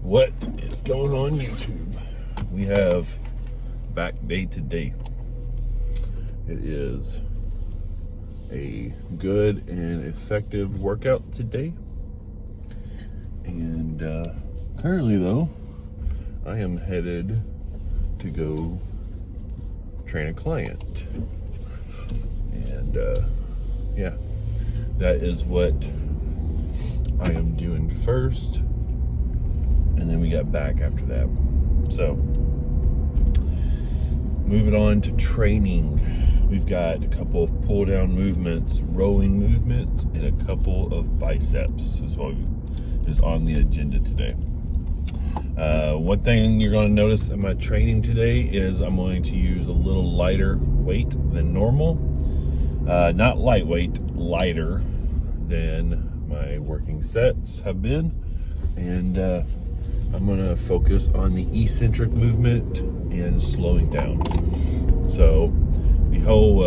What is going on YouTube? We have back day today. It is a good and effective workout today. And currently though, I am headed to go train a client. And yeah, that is what I am doing first. And then we got back after that. So, moving on to training. We've got a couple of pull down movements, rowing movements, and a couple of biceps is what is on the agenda today. One thing you're going to notice in my training today is I'm going to use a little lighter weight than normal. Not lightweight, lighter than my working sets have been. And I'm going to focus on the eccentric movement and slowing down. So the whole,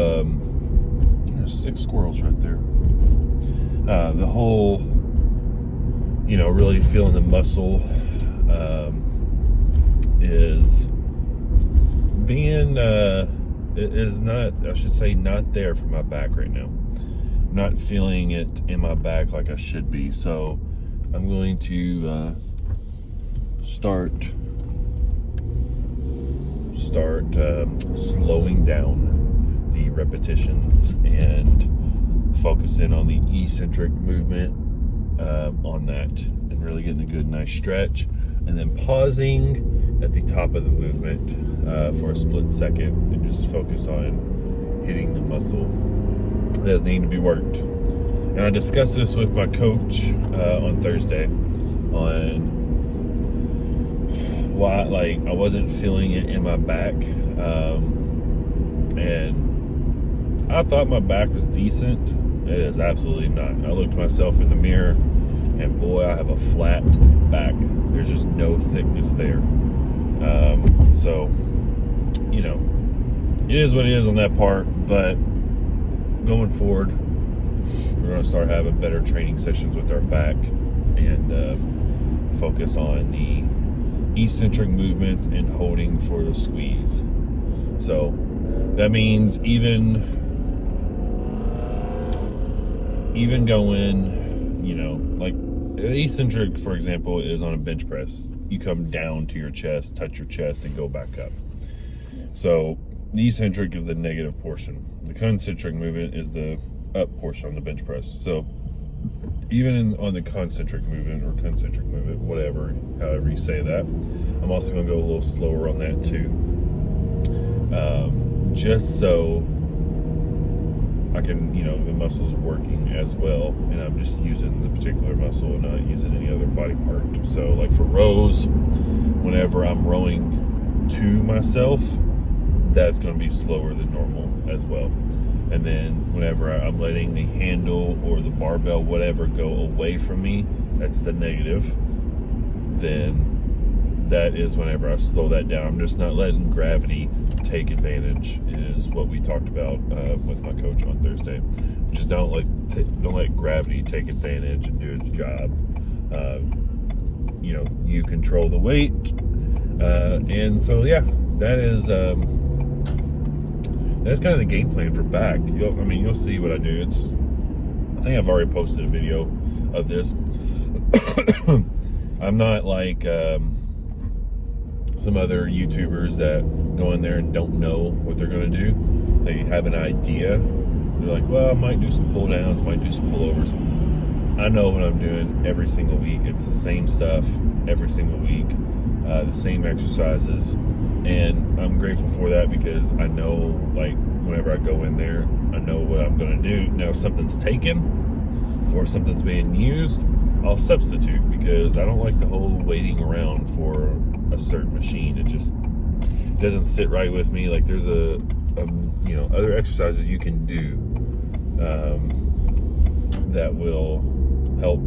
there's 6 squirrels right there. The whole, really feeling the muscle is being, is not, I should say, not there for my back right now. I'm not feeling it in my back like I should be. So I'm going to start slowing down the repetitions and focusing on the eccentric movement on that, and really getting a good nice stretch, and then pausing at the top of the movement for a split second and just focus on hitting the muscle that's needing to be worked. And I discussed this with my coach on Thursday on why, I wasn't feeling it in my back. And I thought my back was decent. It is absolutely not. I looked myself in the mirror and boy, I have a flat back. There's just no thickness there. So, it is what it is on that part, but going forward, we're going to start having better training sessions with our back and focus on the eccentric movements and holding for the squeeze. So that means even going, like an eccentric, for example, is on a bench press. You come down to your chest, touch your chest, and go back up. So the eccentric is the negative portion. The concentric movement is the up portion on the bench press. So even on the concentric movement or concentric movement, whatever, however you say that, I'm also going to go a little slower on that too. Just so I can, the muscles working as well, and I'm just using the particular muscle and not using any other body part. So like for rows, whenever I'm rowing to myself, that's going to be slower than normal as well. And then whenever I'm letting the handle or the barbell, whatever, go away from me, that's the negative. Then that is whenever I slow that down. I'm just not letting gravity take advantage, is what we talked about with my coach on Thursday. Just don't let gravity take advantage and do its job. You control the weight. And so, yeah, that is... that's kind of the game plan for back. You'll see what I do. I think I've already posted a video of this. I'm not like some other YouTubers that go in there and don't know what they're going to do. They have an idea. They're like, well, I might do some pull downs, might do some pullovers. I know what I'm doing every single week. It's the same stuff every single week, the same exercises. And I'm grateful for that because I know, whenever I go in there, I know what I'm going to do. Now, if something's taken or something's being used, I'll substitute because I don't like the whole waiting around for a certain machine. It just doesn't sit right with me. Like there's other exercises you can do that will help,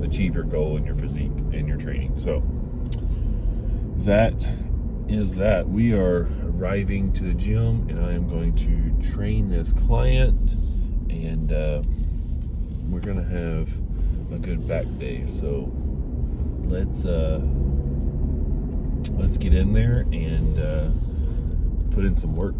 achieve your goal in your physique and your training. So that is that. We are arriving to the gym and I am going to train this client, and we're gonna have a good back day. So let's get in there and put in some work.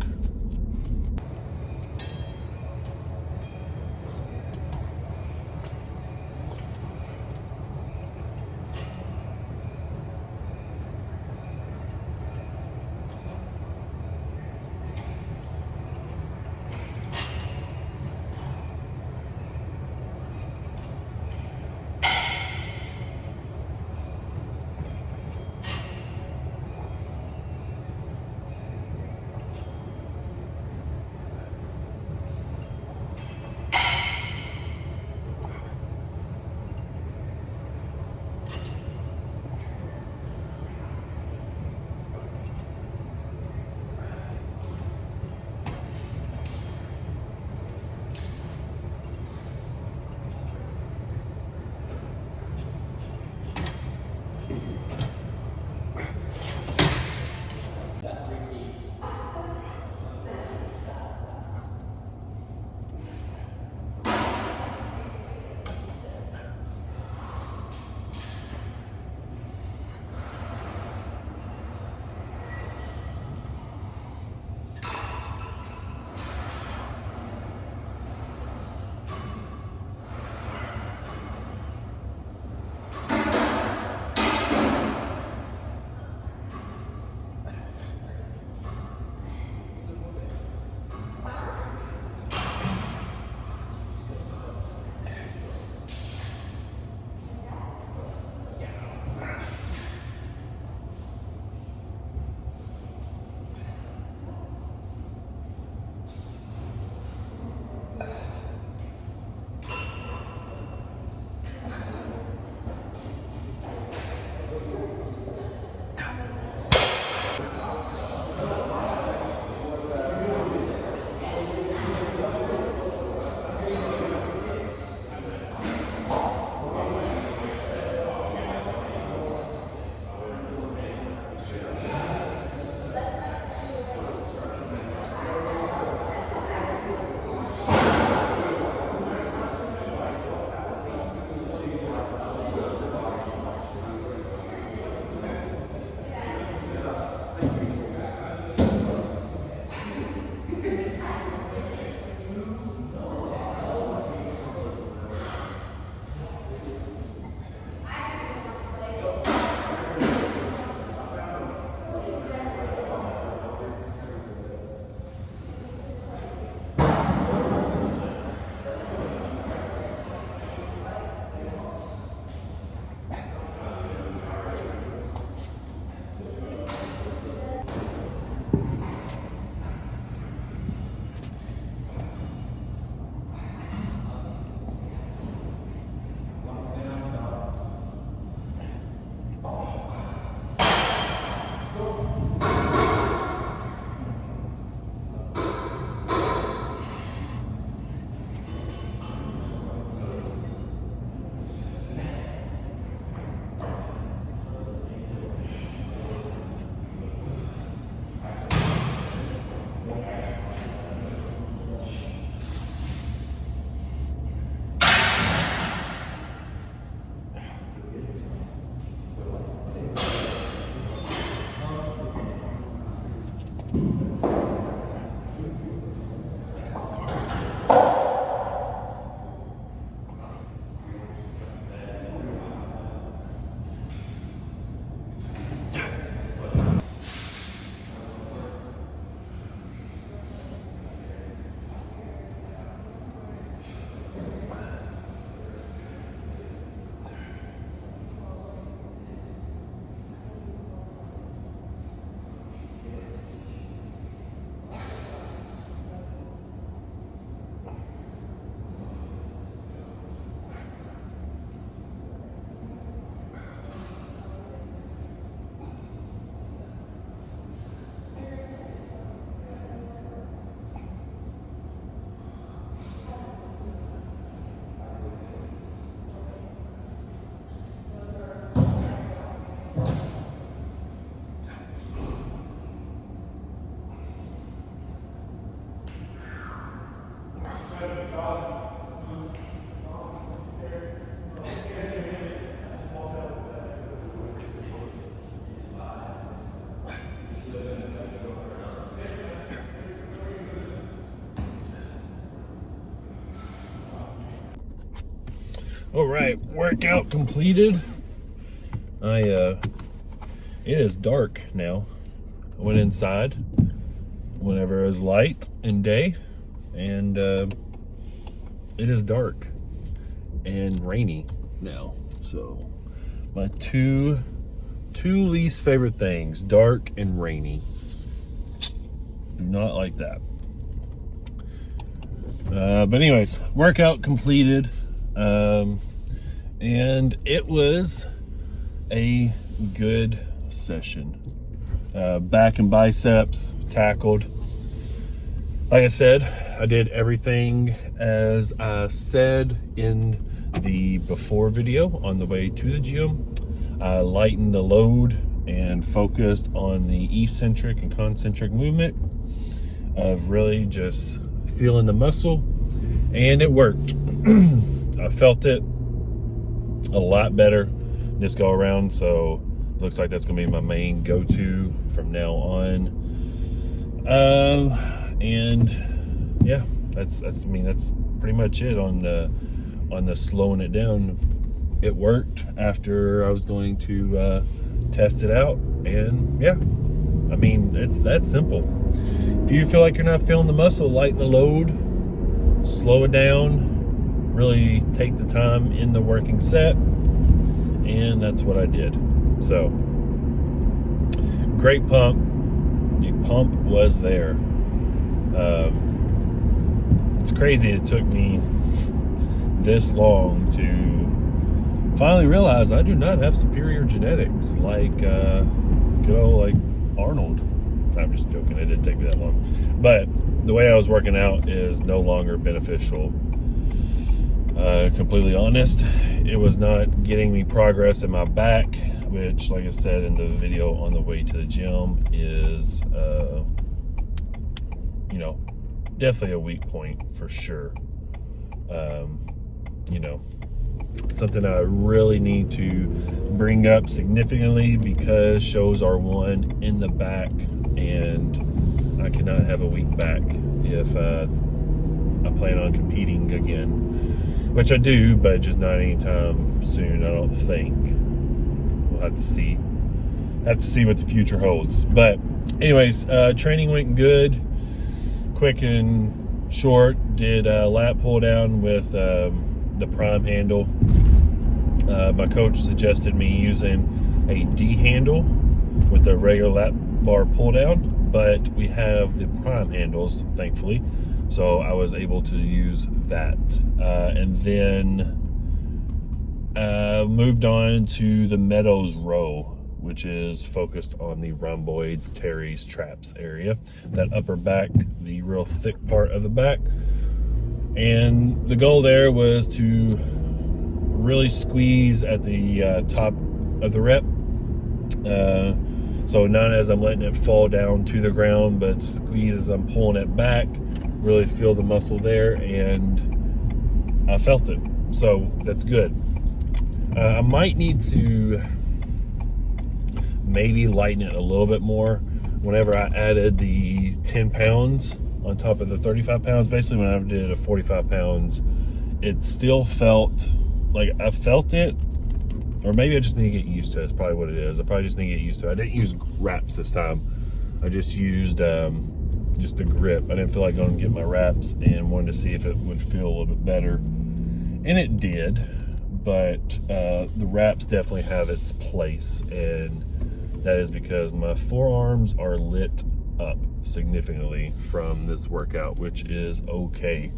All right, workout completed. It is dark now. I went inside whenever it was light in day, and it is dark and rainy now. So my two least favorite things, dark and rainy. Do not like that. But anyways, workout completed. And it was a good session. Back and biceps tackled. Like I said, I did everything as I said in the before video on the way to the gym. I lightened the load and focused on the eccentric and concentric movement of really just feeling the muscle, and it worked. I felt it a lot better this go around, so looks like that's gonna be my main go-to from now on. And yeah, that's pretty much it on the slowing it down. It worked after I was going to test it out, and yeah, I mean, it's that simple. If you feel like you're not feeling the muscle, lighten the load, slow it down, really take the time in the working set, and that's what I did. So great pump. The pump was there. It's crazy it took me this long to finally realize I do not have superior genetics like good old like Arnold. I'm just joking, it didn't take me that long. But the way I was working out is no longer beneficial. Completely honest, it was not getting me progress in my back, which, like I said in the video on the way to the gym, is you know, definitely a weak point for sure. You know, something I really need to bring up significantly because shows are won in the back, and I cannot have a weak back if I plan on competing again, which I do, but just not anytime soon, I don't think. We'll have to see what the future holds. But anyways, training went good, quick and short. Did a lat pull down with the prime handle. My coach suggested me using a D handle with the regular lat bar pull down, but we have the prime handles, thankfully, so I was able to use that. And then moved on to the Meadows row, which is focused on the rhomboids, teres, traps area, that upper back, the real thick part of the back. And the goal there was to really squeeze at the top of the rep. So not as I'm letting it fall down to the ground, but squeeze as I'm pulling it back, really feel the muscle there, and I felt it. So that's good. I might need to maybe lighten it a little bit more. Whenever I added the 10 pounds on top of the 35 pounds, basically when I did a 45 pounds, it still felt like I felt it, or maybe I just need to get used to it. It's probably what it is. I probably just need to get used to it. I didn't use wraps this time. I just used just the grip. I didn't feel like going to get my wraps, and wanted to see if it would feel a little bit better, and it did. But the wraps definitely have its place, and that is because my forearms are lit up significantly from this workout, which is okay,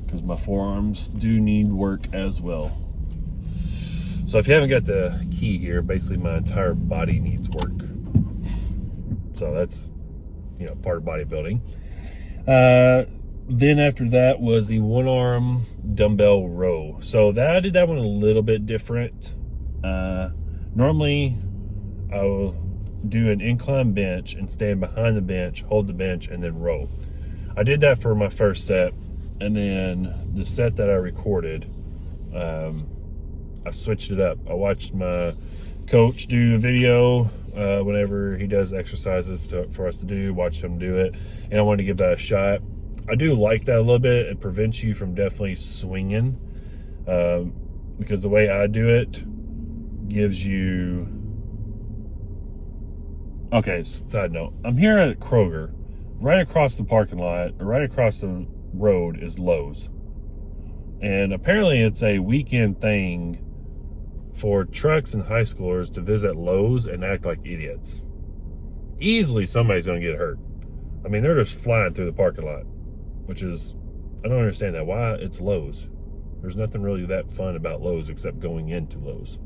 because my forearms do need work as well. So if you haven't got the key here, basically my entire body needs work. So that's, you know, part of bodybuilding. Then after that was the one arm dumbbell row. So I did that one a little bit different. Normally I will do an incline bench and stand behind the bench, hold the bench, and then row. I did that for my first set, and then the set that I recorded, I switched it up. I watched my coach do a video whenever he does exercises for us to do, watch him do it, and I wanted to give that a shot. I do like that a little bit. It prevents you from definitely swinging. because the way I do it gives you... Okay, side note. I'm here at Kroger. Right across the parking lot, or right across the road is Lowe's. And apparently it's a weekend thing for trucks and high schoolers to visit Lowe's and act like idiots. Easily somebody's going to get hurt. I mean, they're just flying through the parking lot, which is, I don't understand that. Why? It's Lowe's. There's nothing really that fun about Lowe's except going into Lowe's.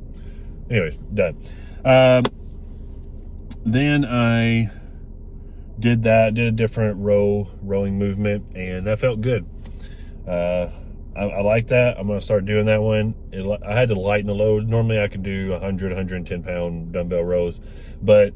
Anyways, done. Then I did a different rowing movement, and that felt good. I like that. I'm going to start doing that one. I had to lighten the load. Normally I can do 100, 110 pound dumbbell rows, but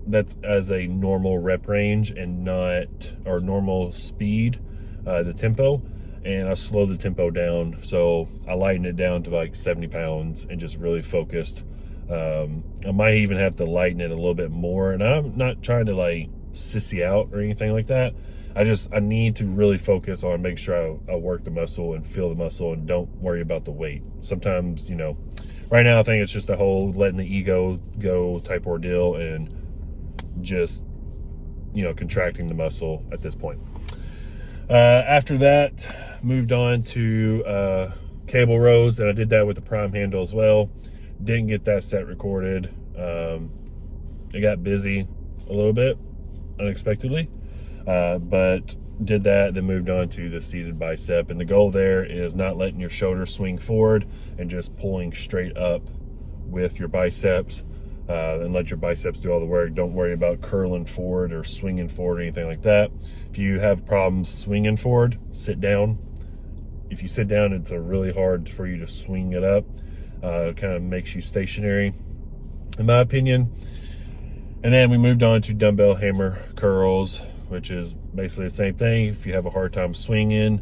that's as a normal rep range and not, or normal speed, the tempo. And I slowed the tempo down. So I lightened it down to like 70 pounds and just really focused. I might even have to lighten it a little bit more. And I'm not trying to like sissy out or anything like that. I need to really focus on making sure I work the muscle and feel the muscle and don't worry about the weight. Sometimes, you know, right now I think it's just a whole letting the ego go type ordeal and just, you know, contracting the muscle at this point. After that, moved on to cable rows, and I did that with the prime handle as well. Didn't get that set recorded. It got busy a little bit unexpectedly, but did that, then moved on to the seated bicep. And the goal there is not letting your shoulder swing forward and just pulling straight up with your biceps, and let your biceps do all the work. Don't worry about curling forward or swinging forward or anything like that. If you have problems swinging forward, sit down. If you sit down, it's really hard for you to swing it up. It kind of makes you stationary, in my opinion. And then we moved on to dumbbell hammer curls, which is basically the same thing. If you have a hard time swinging,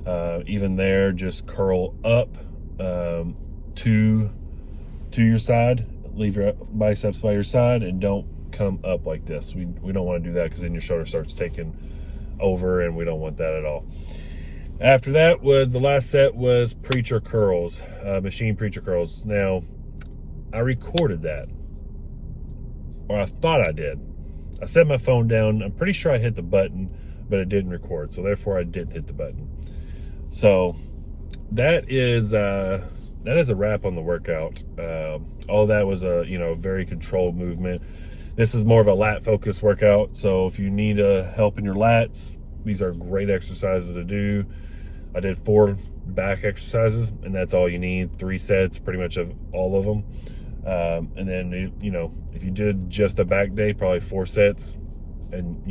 even there, just curl up to your side. Leave your biceps by your side and don't come up like this. We don't want to do that because then your shoulder starts taking over, and we don't want that at all. After that was the last set was preacher curls, machine preacher curls. Now, I recorded that, or I thought I did. I set my phone down. I'm pretty sure I hit the button, but it didn't record, so therefore I didn't hit the button. So that is a wrap on the workout. All that was a very controlled movement. This is more of a lat focused workout, so if you need help in your lats, these are great exercises to do. I did 4 back exercises, and that's all you need. 3 sets, pretty much of all of them. And then, if you did just a back day, probably 4 sets, and,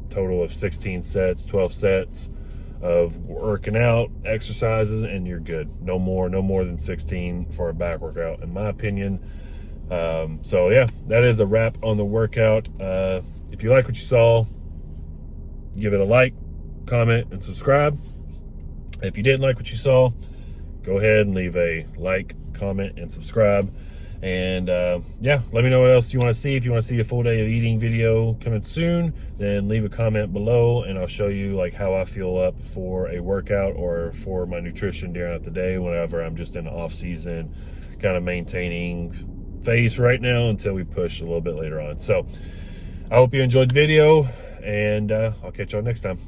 total of 16 sets, 12 sets of working out exercises, and you're good. No more than 16 for a back workout, in my opinion. So yeah, that is a wrap on the workout. If you like what you saw, give it a like, comment, and subscribe. If you didn't like what you saw, go ahead and leave a like, comment, and subscribe. And yeah, let me know what else you want to see. If you want to see a full day of eating video coming soon, then leave a comment below, and I'll show you like how I feel up for a workout or for my nutrition during the day whenever I'm just in the off season, kind of maintaining phase right now until we push a little bit later on. So I hope you enjoyed the video, and I'll catch y'all next time.